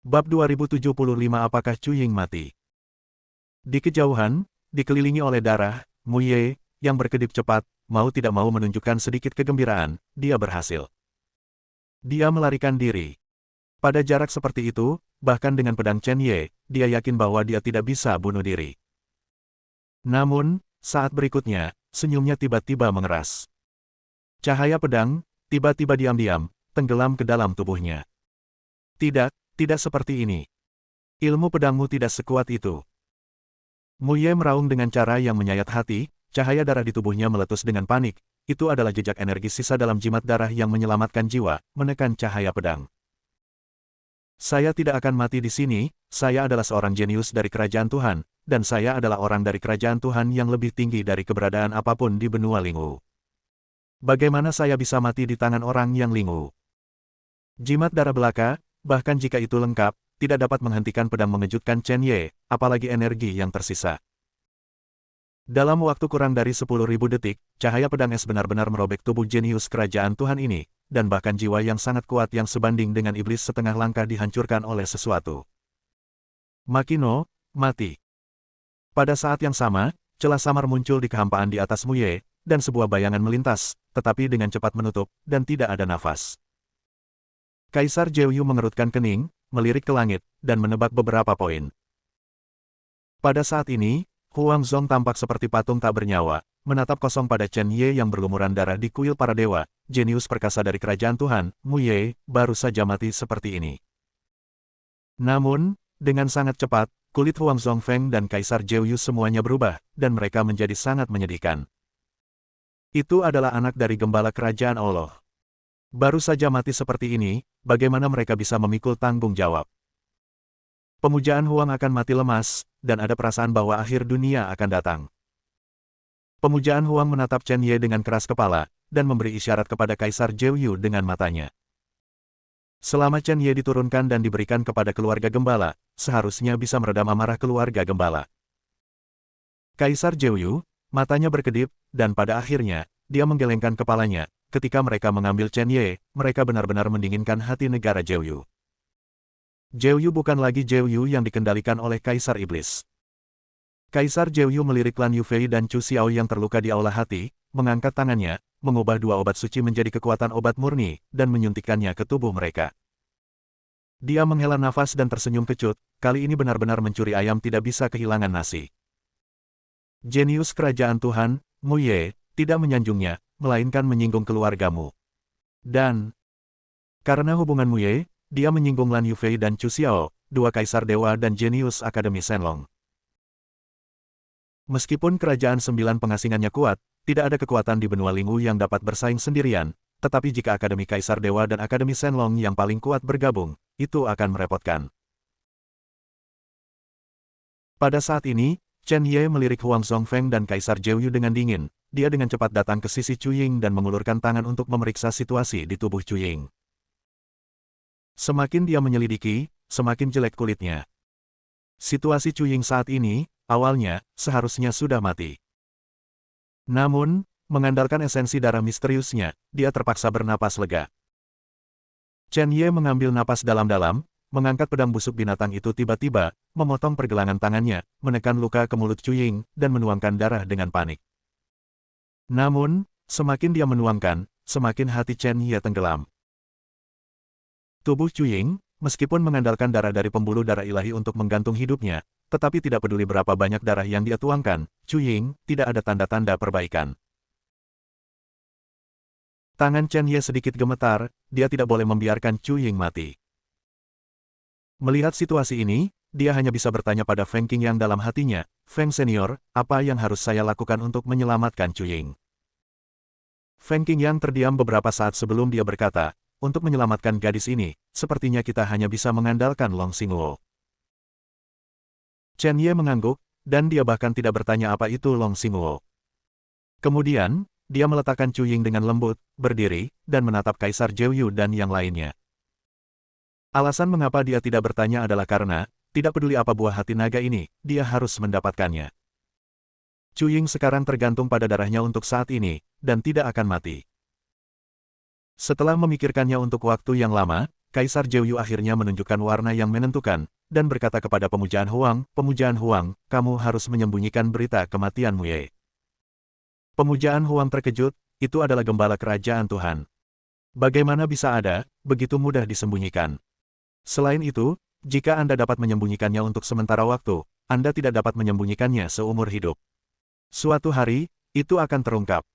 Bab 2075 Apakah Cuying mati? Di kejauhan, dikelilingi oleh darah, Mu Ye, yang berkedip cepat, mau tidak mau menunjukkan sedikit kegembiraan, dia berhasil. Dia melarikan diri. Pada jarak seperti itu, bahkan dengan pedang Chen Ye, dia yakin bahwa dia tidak bisa bunuh diri. Namun, saat berikutnya, senyumnya tiba-tiba mengeras. Cahaya pedang, tiba-tiba diam-diam, tenggelam ke dalam tubuhnya. Tidak, tidak seperti ini. Ilmu pedangmu tidak sekuat itu. Mu Ye meraung dengan cara yang menyayat hati, cahaya darah di tubuhnya meletus dengan panik. Itu adalah jejak energi sisa dalam jimat darah yang menyelamatkan jiwa, menekan cahaya pedang. Saya tidak akan mati di sini, saya adalah seorang jenius dari kerajaan Tuhan, dan saya adalah orang dari kerajaan Tuhan yang lebih tinggi dari keberadaan apapun di benua Lingwu. Bagaimana saya bisa mati di tangan orang yang Lingwu? Jimat darah belaka, bahkan jika itu lengkap, tidak dapat menghentikan pedang mengejutkan Chen Ye, apalagi energi yang tersisa. Dalam waktu kurang dari 10.000 detik, cahaya pedang es benar-benar merobek tubuh jenius kerajaan Tuhan ini, dan bahkan jiwa yang sangat kuat yang sebanding dengan iblis setengah langkah dihancurkan oleh sesuatu. Makino, mati. Pada saat yang sama, celah samar muncul di kehampaan di atas Mu Ye, dan sebuah bayangan melintas, tetapi dengan cepat menutup, dan tidak ada nafas. Kaisar Jeoyu mengerutkan kening, melirik ke langit, dan menebak beberapa poin. Pada saat ini, Huang Zong tampak seperti patung tak bernyawa, menatap kosong pada Chen Ye yang berlumuran darah di kuil para dewa, jenius perkasa dari kerajaan Tuhan, Mu Ye, baru saja mati seperti ini. Namun, dengan sangat cepat, kulit Huang Zongfeng dan Kaisar Jeoyu semuanya berubah, dan mereka menjadi sangat menyedihkan. Itu adalah anak dari gembala kerajaan Allah. Baru saja mati seperti ini, bagaimana mereka bisa memikul tanggung jawab? Pemujaan Huang akan mati lemas, dan ada perasaan bahwa akhir dunia akan datang. Pemujaan Huang menatap Chen Ye dengan keras kepala, dan memberi isyarat kepada Kaisar Jeoyu dengan matanya. Selama Chen Ye diturunkan dan diberikan kepada keluarga gembala, seharusnya bisa meredam amarah keluarga gembala. Kaisar Jeoyu, matanya berkedip, dan pada akhirnya, dia menggelengkan kepalanya. Ketika mereka mengambil Chen Ye, mereka benar-benar mendinginkan hati negara Jeoyu. Jeoyu bukan lagi Jeoyu yang dikendalikan oleh Kaisar Iblis. Kaisar Jeoyu melirik Lan Yufei dan Chu Xiao yang terluka di aula hati, mengangkat tangannya, mengubah dua obat suci menjadi kekuatan obat murni, dan menyuntikkannya ke tubuh mereka. Dia menghela nafas dan tersenyum kecut, kali ini benar-benar mencuri ayam tidak bisa kehilangan nasi. Jenius kerajaan Tuhan, Mu Ye, tidak menyanjungnya, melainkan menyinggung keluargamu. Dan, karena hubungan Mu Ye, dia menyinggung Lan Yufei dan Chu Xiao, dua kaisar dewa dan jenius Akademi Shenlong. Meskipun kerajaan 9 pengasingannya kuat, tidak ada kekuatan di benua Lingwu yang dapat bersaing sendirian, tetapi jika Akademi Kaisar Dewa dan Akademi Shenlong yang paling kuat bergabung, itu akan merepotkan. Pada saat ini, Chen Ye melirik Huang Zongfeng dan Kaisar Jeoyu dengan dingin. Dia dengan cepat datang ke sisi Cuying dan mengulurkan tangan untuk memeriksa situasi di tubuh Cuying. Semakin dia menyelidiki, semakin jelek kulitnya. Situasi Cuying saat ini, awalnya, seharusnya sudah mati. Namun, mengandalkan esensi darah misteriusnya, dia terpaksa bernapas lega. Chen Ye mengambil napas dalam-dalam, mengangkat pedang busuk binatang itu tiba-tiba, memotong pergelangan tangannya, menekan luka ke mulut Cuying, dan menuangkan darah dengan panik. Namun, semakin dia menuangkan, semakin hati Chen Ye tenggelam. Tubuh Cuying, meskipun mengandalkan darah dari pembuluh darah ilahi untuk menggantung hidupnya, tetapi tidak peduli berapa banyak darah yang dia tuangkan, Cuying, tidak ada tanda-tanda perbaikan. Tangan Chen Ye sedikit gemetar, dia tidak boleh membiarkan Cuying mati. Melihat situasi ini, dia hanya bisa bertanya pada Feng Qingyang dalam hatinya, Feng Senior, apa yang harus saya lakukan untuk menyelamatkan Cuying? Feng Qingyang terdiam beberapa saat sebelum dia berkata, untuk menyelamatkan gadis ini, sepertinya kita hanya bisa mengandalkan Long Xingguo. Chen Ye mengangguk, dan dia bahkan tidak bertanya apa itu Long Xingguo. Kemudian, dia meletakkan Cuying dengan lembut, berdiri, dan menatap Kaisar Jeoyu dan yang lainnya. Alasan mengapa dia tidak bertanya adalah karena, tidak peduli apa buah hati naga ini, dia harus mendapatkannya. Cuying sekarang tergantung pada darahnya untuk saat ini, dan tidak akan mati. Setelah memikirkannya untuk waktu yang lama, Kaisar Jeoyu akhirnya menunjukkan warna yang menentukan, dan berkata kepada Pemujaan Huang, kamu harus menyembunyikan berita kematian Muye. Pemujaan Huang terkejut, itu adalah gembala kerajaan Tuhan. Bagaimana bisa ada, begitu mudah disembunyikan? Selain itu, jika Anda dapat menyembunyikannya untuk sementara waktu, Anda tidak dapat menyembunyikannya seumur hidup. Suatu hari, itu akan terungkap.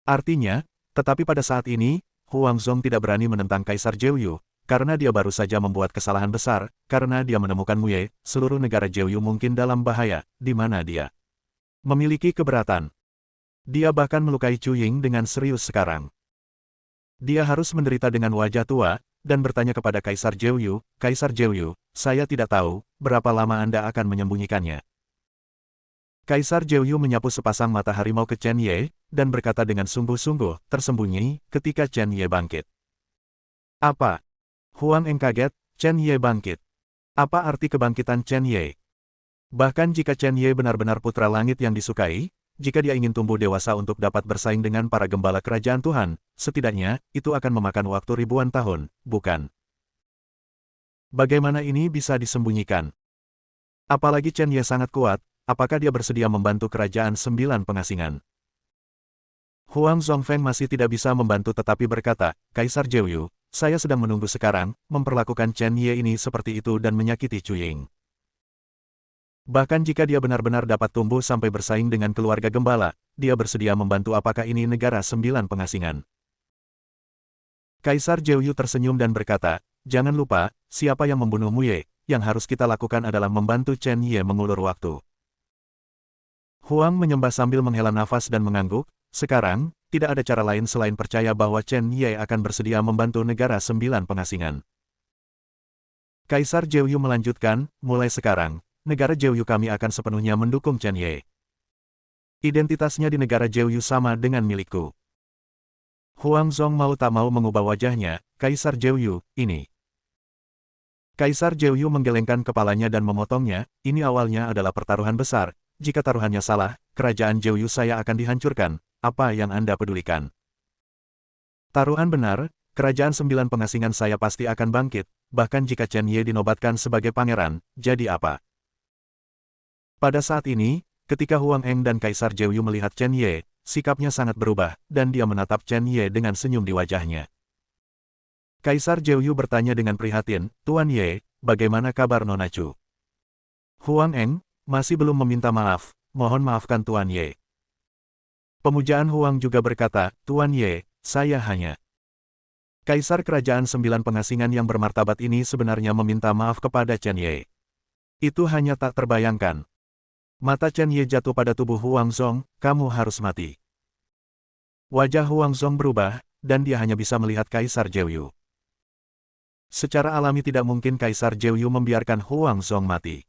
Artinya, tetapi pada saat ini, Huang Zong tidak berani menentang Kaisar Jeoyu, karena dia baru saja membuat kesalahan besar, karena dia menemukan Muye, seluruh negara Jeoyu mungkin dalam bahaya, di mana dia memiliki keberatan. Dia bahkan melukai Chu Ying dengan serius sekarang. Dia harus menderita dengan wajah tua, dan bertanya kepada Kaisar Jeoyu, saya tidak tahu, berapa lama Anda akan menyembunyikannya. Kaisar Jeoyu menyapu sepasang mata harimau ke Chen Ye, dan berkata dengan sungguh-sungguh, tersembunyi, ketika Chen Ye bangkit. Apa? Huang Eng kaget, Chen Ye bangkit. Apa arti kebangkitan Chen Ye? Bahkan jika Chen Ye benar-benar putra langit yang disukai, jika dia ingin tumbuh dewasa untuk dapat bersaing dengan para gembala kerajaan Tuhan, setidaknya, itu akan memakan waktu ribuan tahun, bukan? Bagaimana ini bisa disembunyikan? Apalagi Chen Ye sangat kuat, apakah dia bersedia membantu kerajaan 9 pengasingan? Huang Zongfeng masih tidak bisa membantu tetapi berkata, Kaisar Jeoyu, saya sedang menunggu sekarang, memperlakukan Chen Ye ini seperti itu dan menyakiti Chu Ying. Bahkan jika dia benar-benar dapat tumbuh sampai bersaing dengan keluarga gembala, dia bersedia membantu apakah ini negara 9 pengasingan. Kaisar Jeoyu tersenyum dan berkata, jangan lupa, siapa yang membunuh Muye, yang harus kita lakukan adalah membantu Chen Ye mengulur waktu. Huang menyembah sambil menghela nafas dan mengangguk, sekarang, tidak ada cara lain selain percaya bahwa Chen Ye akan bersedia membantu negara 9 pengasingan. Kaisar Jeoyu melanjutkan, mulai sekarang, negara Jeoyu kami akan sepenuhnya mendukung Chen Ye. Identitasnya di negara Jeoyu sama dengan milikku. Huang Zong mau tak mau mengubah wajahnya, Kaisar Jeoyu, ini. Kaisar Jeoyu menggelengkan kepalanya dan memotongnya, ini awalnya adalah pertaruhan besar, jika taruhannya salah, kerajaan Jeoyu saya akan dihancurkan, apa yang Anda pedulikan? Taruhan benar, kerajaan 9 pengasingan saya pasti akan bangkit, bahkan jika Chen Ye dinobatkan sebagai pangeran, jadi apa? Pada saat ini, ketika Huang Eng dan Kaisar Jeoyu melihat Chen Ye, sikapnya sangat berubah, dan dia menatap Chen Ye dengan senyum di wajahnya. Kaisar Jeoyu bertanya dengan prihatin, Tuan Ye, bagaimana kabar Nona Chu? Huang Eng, masih belum meminta maaf, mohon maafkan Tuan Ye. Pemujaan Huang juga berkata, Tuan Ye, saya hanya. Kaisar kerajaan 9 pengasingan yang bermartabat ini sebenarnya meminta maaf kepada Chen Ye. Itu hanya tak terbayangkan. Mata Chen Ye jatuh pada tubuh Huang Zong, kamu harus mati. Wajah Huang Zong berubah, dan dia hanya bisa melihat Kaisar Jeoyu. Secara alami tidak mungkin Kaisar Jeoyu membiarkan Huang Zong mati.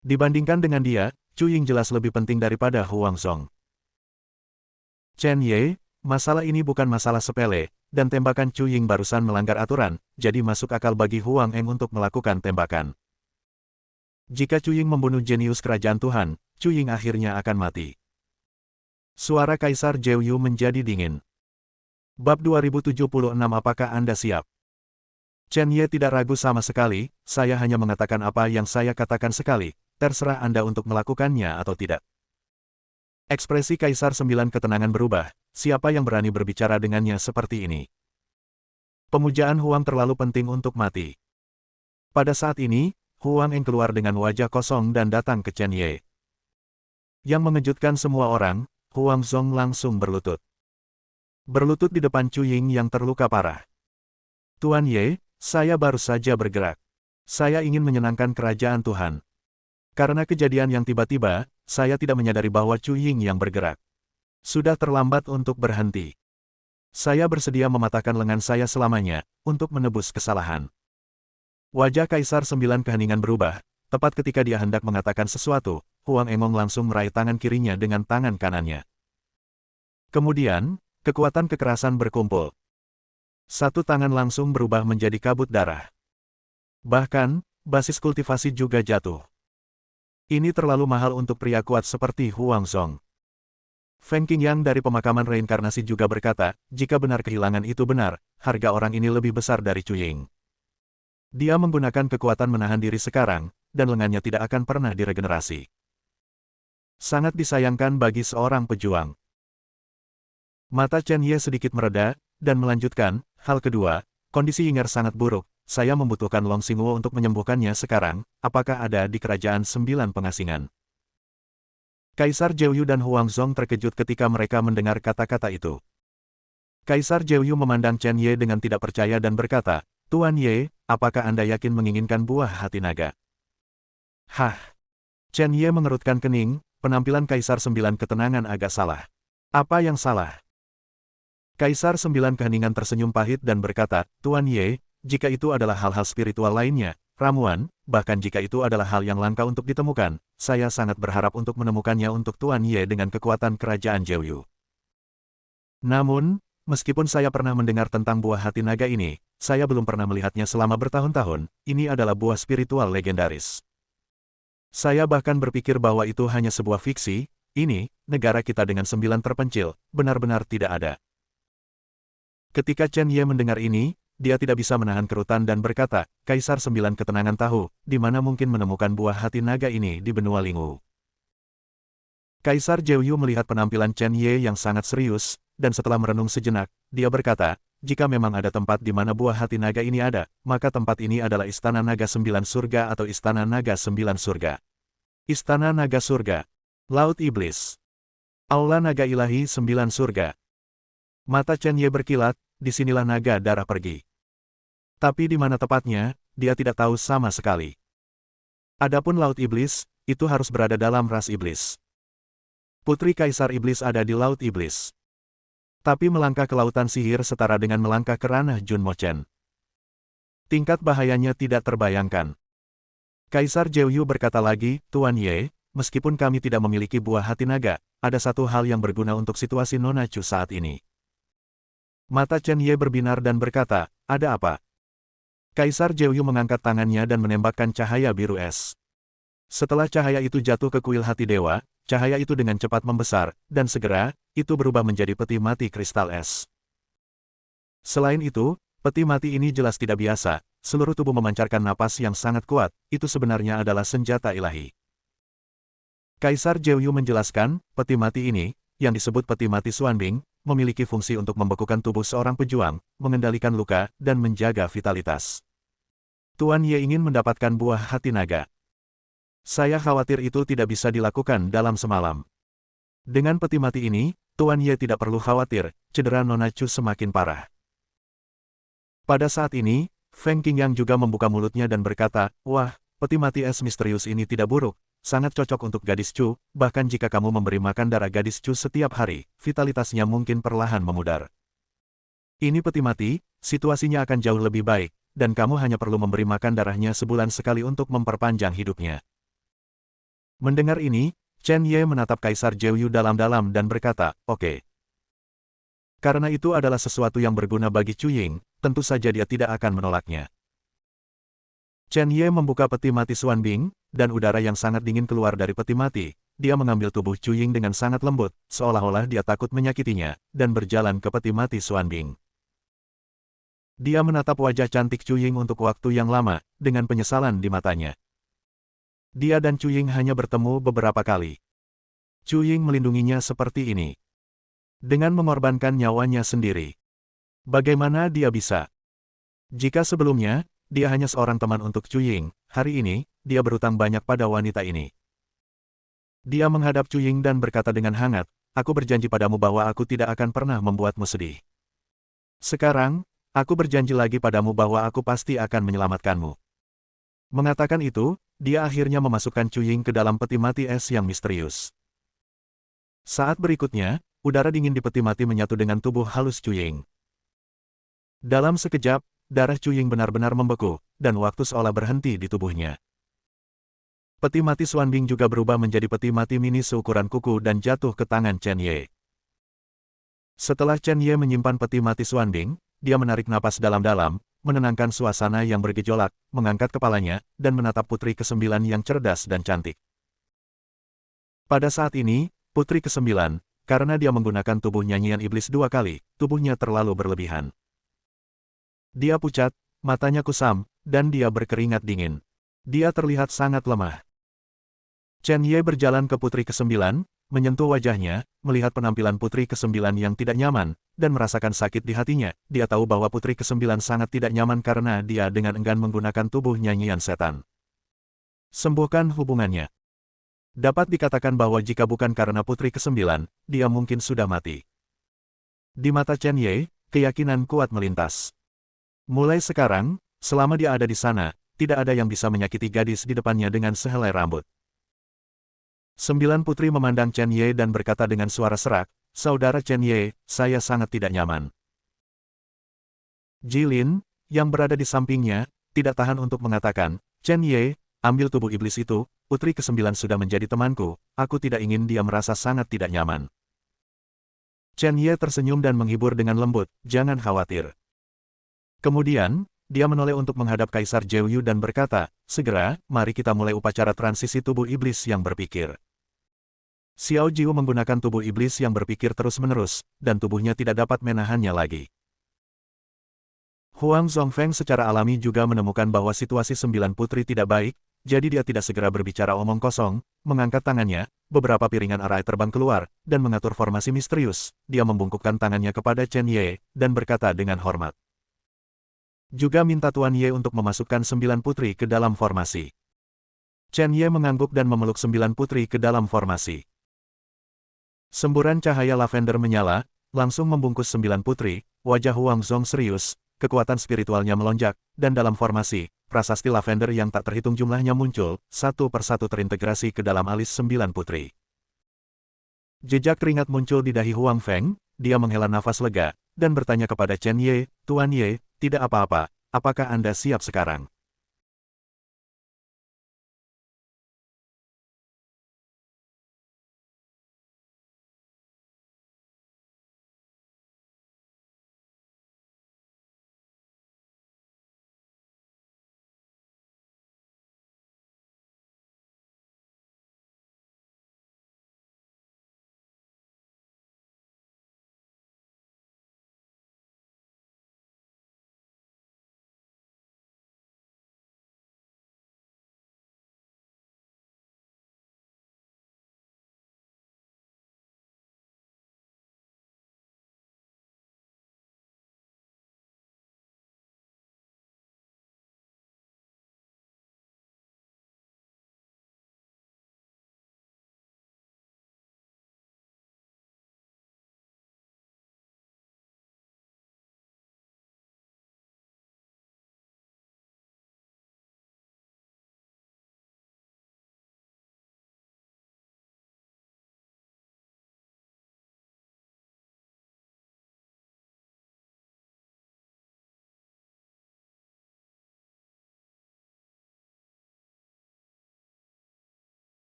Dibandingkan dengan dia, Chu Ying jelas lebih penting daripada Huang Zong. Chen Ye, masalah ini bukan masalah sepele, dan tembakan Chu Ying barusan melanggar aturan, jadi masuk akal bagi Huang Eng untuk melakukan tembakan. Jika Chu Ying membunuh jenius kerajaan Tuhan, Chu Ying akhirnya akan mati. Suara Kaisar Jeoyu menjadi dingin. Bab 2076 apakah Anda siap? Chen Ye tidak ragu sama sekali, saya hanya mengatakan apa yang saya katakan sekali, terserah Anda untuk melakukannya atau tidak. Ekspresi Kaisar 9 ketenangan berubah, siapa yang berani berbicara dengannya seperti ini? Pemujaan Huang terlalu penting untuk mati. Pada saat ini, Huang Eng keluar dengan wajah kosong dan datang ke Chen Ye. Yang mengejutkan semua orang, Huang Zong langsung berlutut. Berlutut di depan Chu Ying yang terluka parah. Tuan Ye, saya baru saja bergerak. Saya ingin menyenangkan kerajaan Tuhan. Karena kejadian yang tiba-tiba, saya tidak menyadari bahwa Chu Ying yang bergerak. Sudah terlambat untuk berhenti. Saya bersedia mematahkan lengan saya selamanya, untuk menebus kesalahan. Wajah Kaisar 9 keheningan berubah, tepat ketika dia hendak mengatakan sesuatu, Huang Engong langsung meraih tangan kirinya dengan tangan kanannya. Kemudian, kekuatan kekerasan berkumpul. Satu tangan langsung berubah menjadi kabut darah. Bahkan, basis kultivasi juga jatuh. Ini terlalu mahal untuk pria kuat seperti Huang Zong. Feng Qingyang dari pemakaman reinkarnasi juga berkata, jika benar kehilangan itu benar, harga orang ini lebih besar dari Cuying. Dia menggunakan kekuatan menahan diri sekarang, dan lengannya tidak akan pernah diregenerasi. Sangat disayangkan bagi seorang pejuang. Mata Chen Ye sedikit mereda, dan melanjutkan, hal kedua, kondisi Yinger sangat buruk, saya membutuhkan Long Xingguo untuk menyembuhkannya sekarang, apakah ada di kerajaan 9 pengasingan? Kaisar Jeoyu dan Huang Zong terkejut ketika mereka mendengar kata-kata itu. Kaisar Jeoyu memandang Chen Ye dengan tidak percaya dan berkata, Tuan Ye, apakah Anda yakin menginginkan buah hati naga? Hah? Chen Ye mengerutkan kening, penampilan Kaisar 9 ketenangan agak salah. Apa yang salah? Kaisar 9 keheningan tersenyum pahit dan berkata, Tuan Ye, jika itu adalah hal-hal spiritual lainnya, ramuan, bahkan jika itu adalah hal yang langka untuk ditemukan, saya sangat berharap untuk menemukannya untuk Tuan Ye dengan kekuatan kerajaan Jeoyu. Namun, meskipun saya pernah mendengar tentang buah hati naga ini, saya belum pernah melihatnya selama bertahun-tahun, ini adalah buah spiritual legendaris. Saya bahkan berpikir bahwa itu hanya sebuah fiksi, ini, negara kita dengan 9 terpencil, benar-benar tidak ada. Ketika Chen Ye mendengar ini, dia tidak bisa menahan kerutan dan berkata, Kaisar 9 ketenangan tahu, di mana mungkin menemukan buah hati naga ini di benua Lingwu. Kaisar Jeoyu melihat penampilan Chen Ye yang sangat serius, dan setelah merenung sejenak, dia berkata, jika memang ada tempat di mana buah hati naga ini ada, maka tempat ini adalah Istana Naga 9 Surga atau Istana Naga 9 Surga. Istana Naga Surga. Laut Iblis. Aula Naga Ilahi 9 Surga. Mata Chen Ye berkilat, disinilah naga darah pergi. Tapi di mana tepatnya, dia tidak tahu sama sekali. Adapun Laut Iblis, itu harus berada dalam ras iblis. Putri Kaisar Iblis ada di Laut Iblis. Tapi melangkah ke lautan sihir setara dengan melangkah ke ranah Jun Mochen. Tingkat bahayanya tidak terbayangkan. Kaisar Jeoyu berkata lagi, Tuan Ye, meskipun kami tidak memiliki buah hati naga, ada satu hal yang berguna untuk situasi Nona Chu saat ini. Mata Chen Ye berbinar dan berkata, ada apa? Kaisar Jeoyu mengangkat tangannya dan menembakkan cahaya biru es. Setelah cahaya itu jatuh ke kuil hati dewa, cahaya itu dengan cepat membesar, dan segera, itu berubah menjadi peti mati kristal es. Selain itu, peti mati ini jelas tidak biasa, seluruh tubuh memancarkan napas yang sangat kuat, itu sebenarnya adalah senjata ilahi. Kaisar Jeoyu menjelaskan, peti mati ini, yang disebut peti mati Xuanbing, memiliki fungsi untuk membekukan tubuh seorang pejuang, mengendalikan luka, dan menjaga vitalitas. Tuan Ye ingin mendapatkan buah hati naga. Saya khawatir itu tidak bisa dilakukan dalam semalam. Dengan peti mati ini, Tuan Ye tidak perlu khawatir, cedera Nona Chu semakin parah. Pada saat ini, Feng Qingyang juga membuka mulutnya dan berkata, wah, peti mati es misterius ini tidak buruk. Sangat cocok untuk gadis Chu, bahkan jika kamu memberi makan darah gadis Chu setiap hari, vitalitasnya mungkin perlahan memudar. Ini peti mati, situasinya akan jauh lebih baik, dan kamu hanya perlu memberi makan darahnya sebulan sekali untuk memperpanjang hidupnya. Mendengar ini, Chen Ye menatap Kaisar Jeoyu dalam-dalam dan berkata, oke. Karena itu adalah sesuatu yang berguna bagi Cuying, tentu saja dia tidak akan menolaknya. Chen Ye membuka peti mati Xuanbing, dan udara yang sangat dingin keluar dari peti mati. Dia mengambil tubuh Cuying dengan sangat lembut, seolah-olah dia takut menyakitinya, dan berjalan ke peti mati Xuanbing. Dia menatap wajah cantik Cuying untuk waktu yang lama, dengan penyesalan di matanya. Dia dan Cuying hanya bertemu beberapa kali. Cuying melindunginya seperti ini. Dengan mengorbankan nyawanya sendiri. Bagaimana dia bisa? Jika sebelumnya, dia hanya seorang teman untuk Cuying, hari ini, dia berutang banyak pada wanita ini. Dia menghadap Cuying dan berkata dengan hangat, aku berjanji padamu bahwa aku tidak akan pernah membuatmu sedih. Sekarang, aku berjanji lagi padamu bahwa aku pasti akan menyelamatkanmu. Mengatakan itu, dia akhirnya memasukkan Cuying ke dalam peti mati es yang misterius. Saat berikutnya, udara dingin di peti mati menyatu dengan tubuh halus Cuying. Dalam sekejap, darah Cuying benar-benar membeku, dan waktu seolah berhenti di tubuhnya. Peti mati Xuanbing juga berubah menjadi peti mati mini seukuran kuku dan jatuh ke tangan Chen Ye. Setelah Chen Ye menyimpan peti mati Xuanbing, dia menarik napas dalam-dalam, menenangkan suasana yang bergejolak, mengangkat kepalanya, dan menatap putri ke-9 yang cerdas dan cantik. Pada saat ini, putri ke-9, karena dia menggunakan tubuh nyanyian iblis 2 kali, tubuhnya terlalu berlebihan. Dia pucat, matanya kusam, dan dia berkeringat dingin. Dia terlihat sangat lemah. Chen Ye berjalan ke putri ke-9, menyentuh wajahnya, melihat penampilan putri ke-9 yang tidak nyaman, dan merasakan sakit di hatinya. Dia tahu bahwa putri ke-9 sangat tidak nyaman karena dia dengan enggan menggunakan tubuh nyanyian setan. Sembuhkan hubungannya. Dapat dikatakan bahwa jika bukan karena putri ke-9, dia mungkin sudah mati. Di mata Chen Ye, keyakinan kuat melintas. Mulai sekarang, selama dia ada di sana, tidak ada yang bisa menyakiti gadis di depannya dengan sehelai rambut. 9 putri memandang Chen Ye dan berkata dengan suara serak, "Saudara Chen Ye, saya sangat tidak nyaman." Jilin, yang berada di sampingnya, tidak tahan untuk mengatakan, "Chen Ye, ambil tubuh iblis itu, putri ke-9 sudah menjadi temanku, aku tidak ingin dia merasa sangat tidak nyaman." Chen Ye tersenyum dan menghibur dengan lembut, "Jangan khawatir." Kemudian, dia menoleh untuk menghadap Kaisar Zhou dan berkata, "Segera, mari kita mulai upacara transisi tubuh iblis yang berpikir." Xiao Jiu menggunakan tubuh iblis yang berpikir terus-menerus, dan tubuhnya tidak dapat menahannya lagi. Huang Zhongfeng secara alami juga menemukan bahwa situasi 9 putri tidak baik, jadi dia tidak segera berbicara omong kosong, mengangkat tangannya, beberapa piringan arai terbang keluar, dan mengatur formasi misterius. Dia membungkukkan tangannya kepada Chen Ye, dan berkata dengan hormat. Juga minta Tuan Ye untuk memasukkan 9 putri ke dalam formasi. Chen Ye mengangguk dan memeluk 9 putri ke dalam formasi. Semburan cahaya lavender menyala, langsung membungkus 9 putri, wajah Huang Zhong serius, kekuatan spiritualnya melonjak, dan dalam formasi, prasasti lavender yang tak terhitung jumlahnya muncul, satu persatu terintegrasi ke dalam alis 9 putri. Jejak keringat muncul di dahi Huang Feng, dia menghela nafas lega, dan bertanya kepada Chen Ye, "Tuan Ye, tidak apa-apa, apakah Anda siap sekarang?"